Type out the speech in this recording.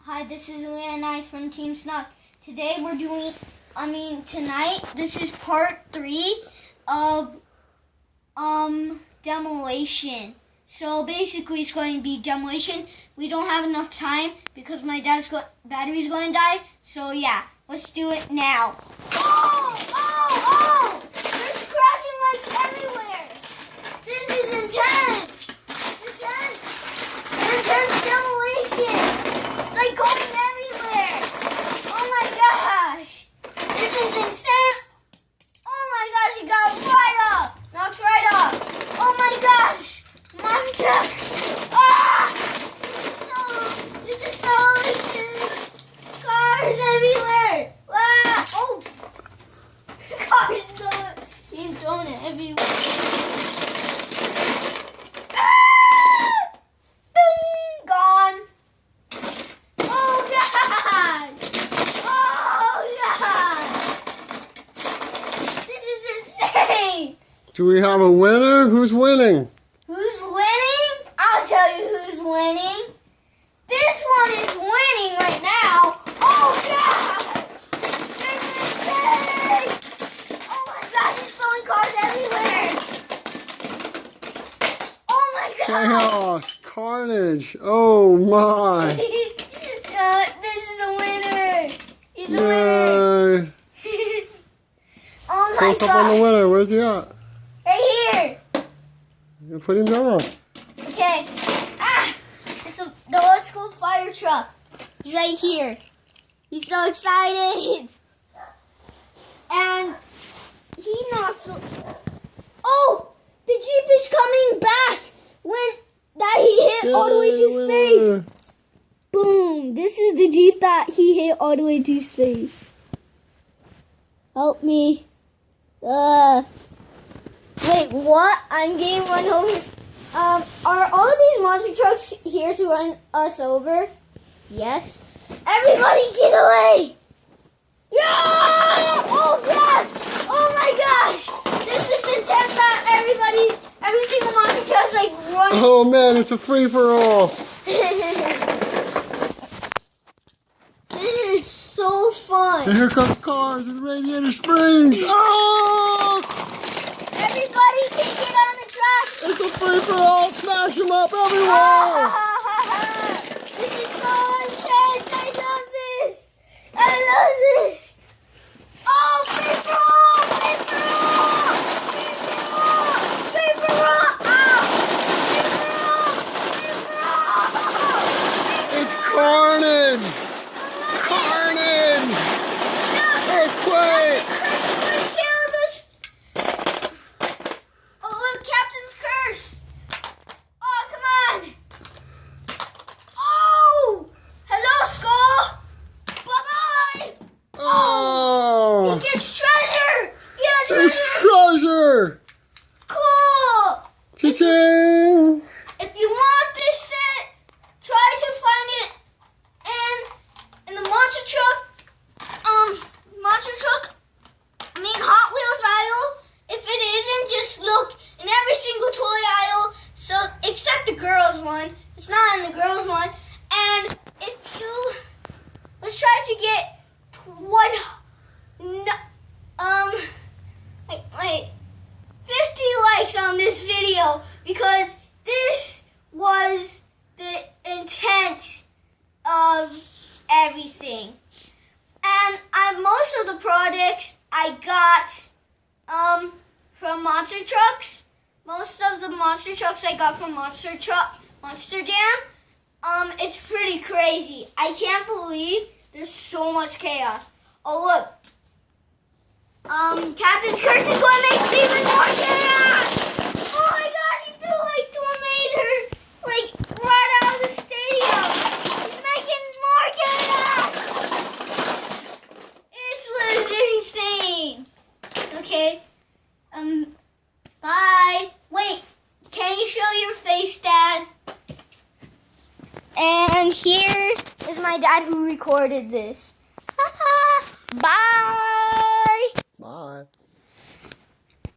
Hi, this is Leonidas from Team Snuck. Today tonight, this is part 3 of Demolition. So basically it's going to be Demolition. We don't have enough time because my dad's battery's going to die. So yeah, let's do it now. Oh! There's crashing like everywhere. This is intense. Intense demolition. It's like going everywhere. Oh my gosh. This is insane. Oh my gosh, it got right up. Knocks right off. Oh my gosh. Monster truck. Ah! This is demolition. Cars everywhere. Wow. Oh. Cars throwing it everywhere. Do we have a winner? Who's winning? Who's winning? I'll tell you who's winning. This one is winning right now. Oh, gosh! This is big! Oh, my gosh, it's throwing cars everywhere. Oh, my gosh! Chaos! Carnage! Oh, my! This is a winner. He's a winner. Yay! Oh, my Close up on the winner. Where's he at? Right here. You put him down. Okay. It's the old school fire truck. He's right here. He's so excited. And he knocks. Oh, the Jeep is coming back. He hit all the way to space. Boom. This is the Jeep that he hit all the way to space. Help me. Wait, what? I'm getting run over. Are all of these monster trucks here to run us over? Yes. Everybody get away! Yeah! Oh gosh! Oh my gosh! This is intense that every single monster truck's like running. Oh man, it's a free-for-all. This is so fun. And here comes cars and Radiator Springs. Oh! Everybody can get on the track. It's a free-for-all. Smash them up everywhere. This is so intense. I love this. Oh, free-for-all. It's carnage. Earthquake. It's treasure! Yeah, There's treasure! Cool! Cha-ching! If you want this set, try to find it in the monster truck, Hot Wheels aisle. If it isn't, just look in every single toy aisle, so except the girls one. It's not in the girls one. And let's try to get 50 likes on this video because this was the intent of everything. And most of the products I got from monster trucks. Most of the monster trucks I got from Monster Jam. It's pretty crazy. I can't believe there's so much chaos. Oh look. Captain's Curse is going to make even more chaos! Oh my god, he threw like tornado right out of the stadium! He's making more chaos! It was insane! Okay, bye! Wait, can you show your face, Dad? And here is my dad who recorded this. Bye!